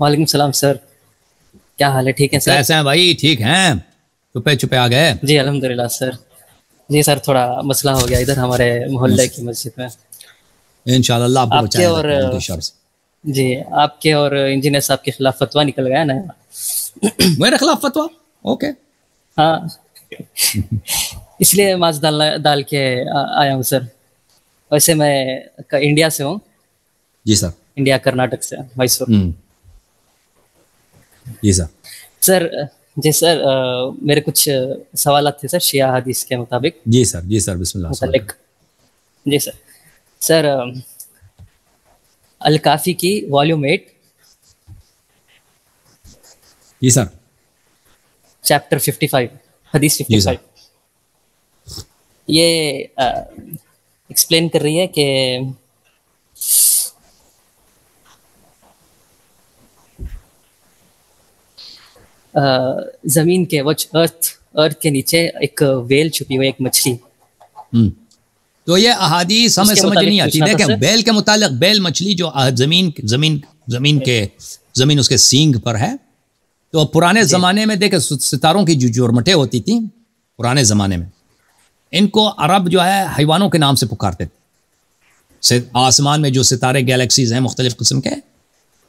وعلیکم السلام سر، کیا حال ہے؟ ٹھیک ہے سر؟ کیسے ہیں بھائی؟ ٹھیک ہیں؟ چھپے چھپے آ گئے؟ جی الحمدللہ سر۔ جی سر، تھوڑا مسئلہ ہو گیا ادھر ہمارے محلے کی مسجد میں۔ انشاءاللہ اللہ آپ کو آپ کے بچائے اور رکھے ان کے شر سے۔ جی آپ کے اور انجینئر صاحب کے خلاف فتویٰ نکل گیا نا۔ میرے خلاف فتویٰ؟ اوکے ہاں، اس لیے ماز ڈال کے آیا ہوں سر۔ ویسے میں انڈیا سے ہوں۔ جی سر۔ انڈیا کرناٹک سے، میسور۔ جی سر۔ سر جی سر، میرے کچھ سوالات تھے سر شیعہ حدیث کے مطابق۔ جی سر، جی سر، بسم اللہ متعلق۔ جی سر، سر الکافی کی والیوم 8 جی سر، چیپٹر 55 حدیث 55 یہ ایکسپلین کر رہی ہے کہ زمین کے ارتھ کے نیچے ایک ویل چھپی ہوئی، ایک مچھلی۔ تو یہ احادیث ہمیں سمجھ نہیں آتی۔ دیکھیں بیل کے متعلق، بیل مچھلی جو زمین اس کے سینگ پر ہے، تو پرانے زمانے میں دیکھیں ستاروں کی جو جرمٹیں ہوتی تھیں پرانے زمانے میں، ان کو عرب جو ہے حیوانوں کے نام سے پکارتے تھے۔ آسمان میں جو ستارے گیلیکسیز ہیں مختلف قسم کے،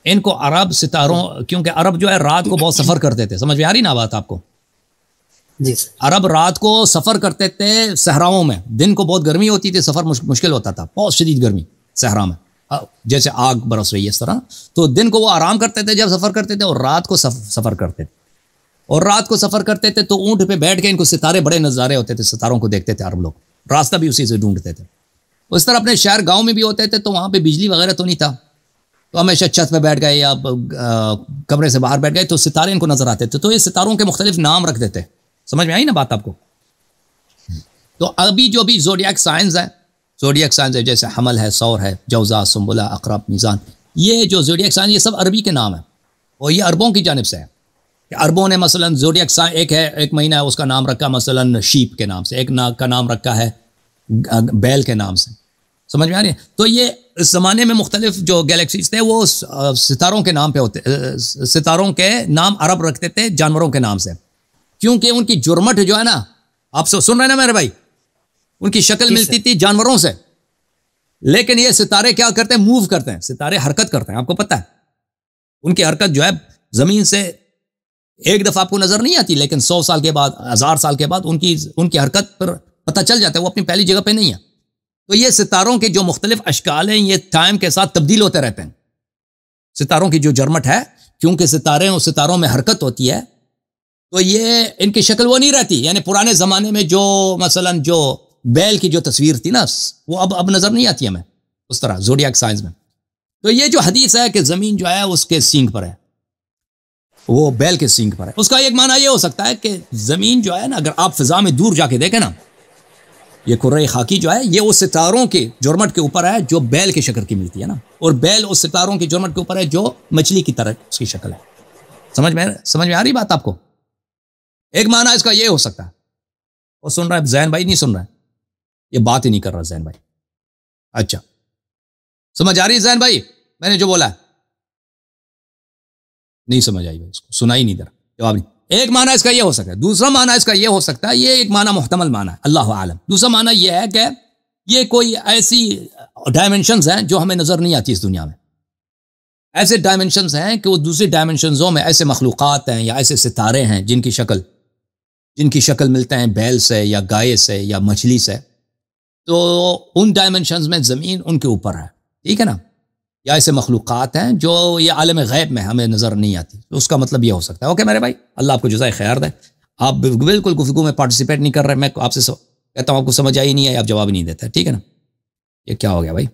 ان کو عرب ستاروں، کیونکہ عرب جو ہے رات کو بہت سفر کرتے تھے۔ سمجھ میں آ رہی نا بات آپ کو؟ جی عرب رات کو سفر کرتے تھے صحراؤں میں، دن کو بہت گرمی ہوتی تھی، سفر مشکل ہوتا تھا، بہت شدید گرمی صحرا میں، جیسے آگ برس رہی ہے اس طرح۔ تو دن کو وہ آرام کرتے تھے جب سفر کرتے تھے، اور رات کو سفر کرتے تھے، اور رات کو سفر کرتے تھے تو اونٹ پہ بیٹھ کے ان کو ستارے، بڑے نظارے ہوتے تھے، ستاروں کو دیکھتے تھے عرب لوگ، راستہ بھی اسی سے ڈھونڈتے تھے۔ اس طرح اپنے شہر گاؤں میں بھی ہوتے تھے، تو وہاں پہ بجلی وغیرہ تو نہیں تھا، تو ہمیشہ چھت پہ بیٹھ گئے یا کمرے سے باہر بیٹھ گئے تو ستارے ان کو نظر آتے تھے، تو یہ ستاروں کے مختلف نام رکھ دیتے۔ سمجھ میں آئی نا بات آپ کو؟ تو ابھی جو بھی زوڈیاک سائنس ہے، جیسے حمل ہے، ثور ہے، جوزا، سنبلہ، عقرب، میزان، یہ جو زوڈیاک سائنس یہ سب عربی کے نام ہیں، اور یہ عربوں کی جانب سے ہے کہ عربوں نے مثلا زوڈیاک سائنس ایک مہینہ ہے، اس کا نام رکھا مثلا شیپ کے نام سے، ایک کا نام رکھا ہے بیل کے نام سے۔ سمجھ میں آ رہی ہے؟ تو یہ اس زمانے میں مختلف جو گیلیکسیز تھے وہ ستاروں کے نام پہ ہوتے، ستاروں کے نام عرب رکھتے تھے جانوروں کے نام سے، کیونکہ ان کی جرمٹ جو ہے نا، آپ سن رہے ہیں نا میرے بھائی، ان کی شکل ملتی تھی جانوروں سے، لیکن یہ ستارے کیا کرتے ہیں؟ موو کرتے ہیں، ستارے حرکت کرتے ہیں، آپ کو پتہ ہے ان کی حرکت جو ہے زمین سے ایک دفعہ آپ کو نظر نہیں آتی، لیکن 100 سال کے بعد، 1000 سال کے بعد ان کی حرکت پر پتہ چل جاتا ہے، وہ اپنی پہلی جگہ پہ نہیں ہے۔ تو یہ ستاروں کے جو مختلف اشکال ہیں یہ ٹائم کے ساتھ تبدیل ہوتے رہتے ہیں۔ ستاروں کی جو جرمٹ ہے، کیونکہ ستاروں میں حرکت ہوتی ہے، تو یہ ان کی شکل وہ نہیں رہتی، یعنی پرانے زمانے میں جو مثلا جو بیل کی جو تصویر تھی نا، وہ اب نظر نہیں آتی ہمیں اس طرح زوڈیاک سائنس میں۔ تو یہ جو حدیث ہے کہ زمین جو ہے اس کے سینگ پر ہے، وہ بیل کے سینگ پر ہے، اس کا ایک معنی یہ ہو سکتا ہے کہ زمین جو ہے نا، اگر آپ فضا میں دور جا کے دیکھیں نا، یہ کرۂ خاکی جو ہے یہ اس ستاروں کے جرمٹ کے اوپر ہے جو بیل کی شکل کی ملتی ہے نا، اور بیل اس ستاروں کی جرمٹ کے اوپر ہے جو مچھلی کی طرح اس کی شکل ہے۔ سمجھ میں آ رہی بات آپ کو؟ ایک معنی اس کا یہ ہو سکتا ہے۔ وہ سن رہا ہے زین بھائی؟ نہیں سن رہا ہے، یہ بات ہی نہیں کر رہا زین بھائی۔ اچھا سمجھ آ رہی ہے زین بھائی میں نے جو بولا ہے؟ نہیں سمجھ آئی بھائی، اس کو سنا ہی نہیں، در جواب نہیں۔ ایک معنی اس کا یہ ہو سکتا ہے، دوسرا معنی اس کا یہ ہو سکتا ہے، یہ ایک معنی محتمل معنی ہے، اللہ عالم۔ دوسرا معنی یہ ہے کہ یہ کوئی ایسی ڈائمنشنز ہیں جو ہمیں نظر نہیں آتی اس دنیا میں، ایسے ڈائمنشنز ہیں کہ وہ دوسری ڈائمنشنزوں میں ایسے مخلوقات ہیں یا ایسے ستارے ہیں جن کی شکل ملتے ہیں بیل سے یا گائے سے یا مچھلی سے، تو ان ڈائمنشنز میں زمین ان کے اوپر ہے، ٹھیک ہے نا، یا ایسے مخلوقات ہیں جو یہ عالم غیب میں ہمیں نظر نہیں آتی، تو اس کا مطلب یہ ہو سکتا ہے۔ اوکے میرے بھائی، اللہ آپ کو جزائے خیر دے۔ آپ بالکل گفتگو میں پارٹیسپیٹ نہیں کر رہے، میں آپ سے کہتا ہوں آپ کو سمجھ آئی نہیں ہے، آپ جواب نہیں دیتے، ٹھیک ہے نا؟ یہ کیا ہو گیا بھائی؟